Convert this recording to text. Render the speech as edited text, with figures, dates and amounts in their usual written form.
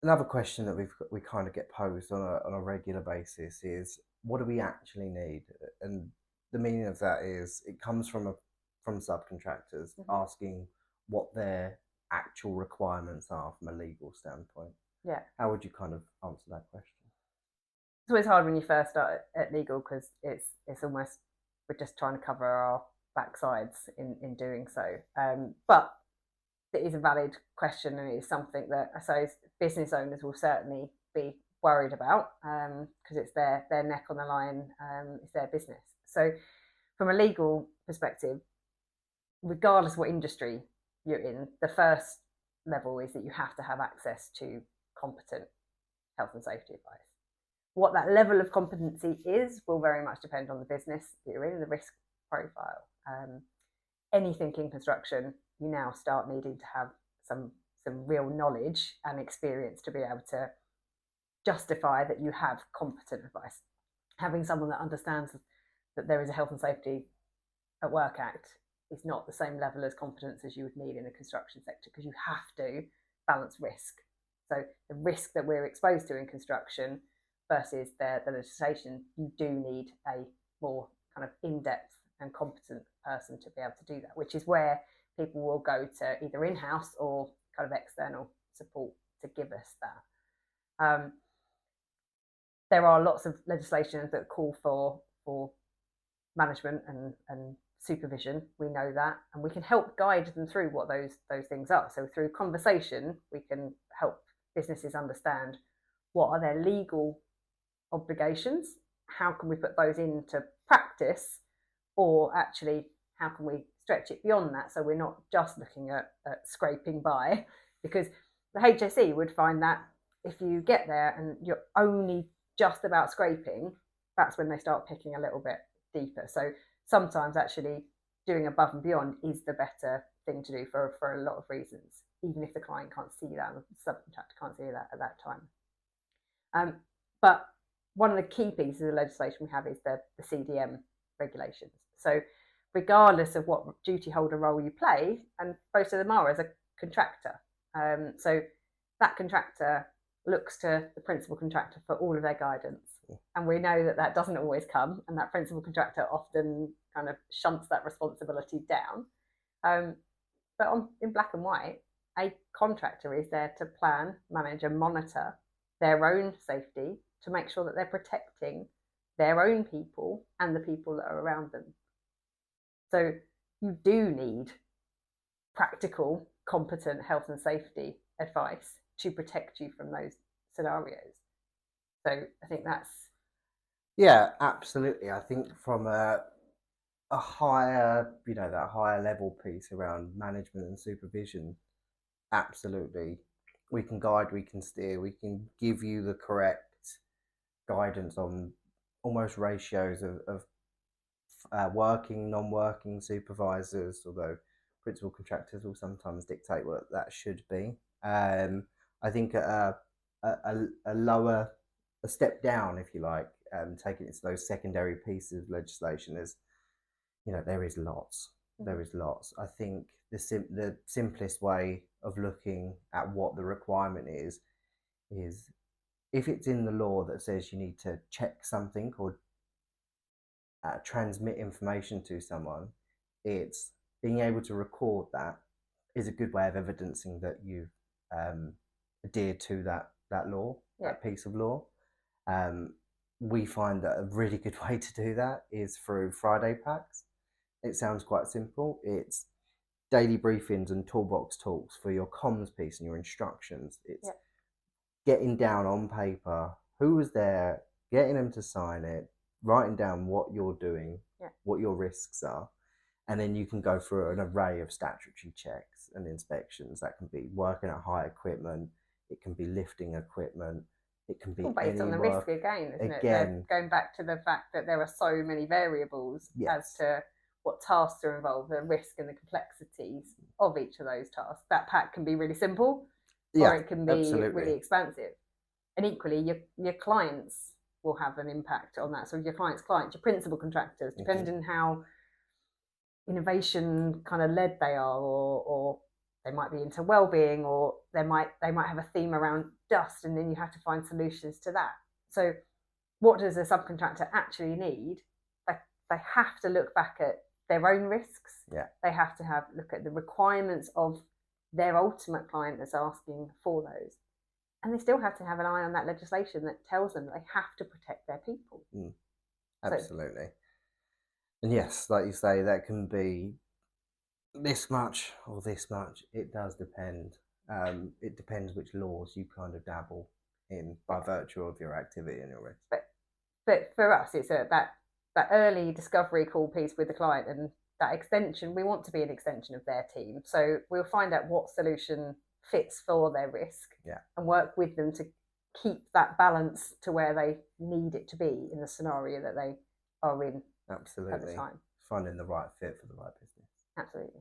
Another question that we kind of get posed on a regular basis is, what do we actually need? And the meaning of that is it comes from subcontractors Mhm. asking what their actual requirements are from a legal standpoint. Yeah. How would you kind of answer that question? It's always hard when you first start at legal because it's almost we're just trying to cover our backsides in doing so. But it is a valid question, and it is something that I suppose business owners will certainly be worried about because it's their neck on the line, it's their business. So, from a legal perspective, regardless of what industry you're in, the first level is that you have to have access to competent health and safety advice. What that level of competency is will very much depend on the business that you're in, the risk profile. Anything in construction, you now start needing to have some real knowledge and experience to be able to justify that you have competent advice. Having someone that understands that there is a health and safety at work act is not the same level as competence as you would need in the construction sector because you have to balance risk. So the risk that we're exposed to in construction versus the legislation, you do need a more kind of in-depth and competent person to be able to do that, which is where people will go to either in-house or kind of external support to give us that. There are lots of legislations that call for management and supervision. We know that, and we can help guide them through what those things are. So through conversation, we can help businesses understand what are their legal obligations, how can we put those into practice, or actually how can we stretch it beyond that so we're not just looking at scraping by, because the HSE would find that if you get there and you're only just about scraping, that's when they start picking a little bit deeper. So sometimes actually doing above and beyond is the better thing to do for a lot of reasons, even if the client can't see that, the subcontractor can't see that at that time. But one of the key pieces of legislation we have is the CDM regulations. So regardless of what duty holder role you play, and most of them are as a contractor. So that contractor looks to the principal contractor for all of their guidance. And we know that that doesn't always come, and that principal contractor often kind of shunts that responsibility down. But in black and white, a contractor is there to plan, manage, and monitor their own safety to make sure that they're protecting their own people and the people that are around them. So you do need practical, competent health and safety advice to protect you from those scenarios. So I think that's Yeah, absolutely. I think from a higher, that higher level piece around management and supervision, absolutely. We can guide, we can steer, we can give you the correct guidance on almost ratios of working, non-working supervisors, although principal contractors will sometimes dictate what that should be. I think a lower, a step down, if you like, taking it to those secondary pieces of legislation is, there is lots. There is lots. I think the simplest way of looking at what the requirement is if it's in the law that says you need to check something or transmit information to someone, it's being able to record that is a good way of evidencing that you've adhered to that law, yeah, that piece of law. Um, we find that a really good way to do that is through Friday packs. It sounds quite simple. It's daily briefings and toolbox talks for your comms piece and your instructions. It's yeah, getting down on paper who was there, getting them to sign it, writing down what you're doing, yeah. what your risks are, and then you can go through an array of statutory checks and inspections. That can be working at high equipment, it can be lifting equipment, it can It's all be based on any the risk work. again, isn't it? They're Again, going back to the fact that there are so many variables as yes, to what tasks are involved, the risk and the complexities of each of those tasks. That pack can be really simple, or yeah, it can be absolutely. really expansive. And equally, your clients will have an impact on that. So your clients' clients, your principal contractors, Mm-hmm. depending on how innovation kind of led they are, or they might be into well-being, or they might have a theme around dust, and then you have to find solutions to that. So what does a subcontractor actually need? They have to look back at their own risks. Yeah. They have to look at the requirements of their ultimate client that's asking for those. And they still have to have an eye on that legislation that tells them that they have to protect their people. Absolutely. So, and yes, like you say, that can be this much or this much. It does depend. It depends which laws you kind of dabble in by virtue of your activity and your risk. But for us, it's that early discovery call piece with the client, and that extension. We want to be an extension of their team, so we'll find out what solution fits for their risk, and work with them to keep that balance to where they need it to be in the scenario that they are in. Absolutely. At the time, finding the right fit for the right business. Absolutely.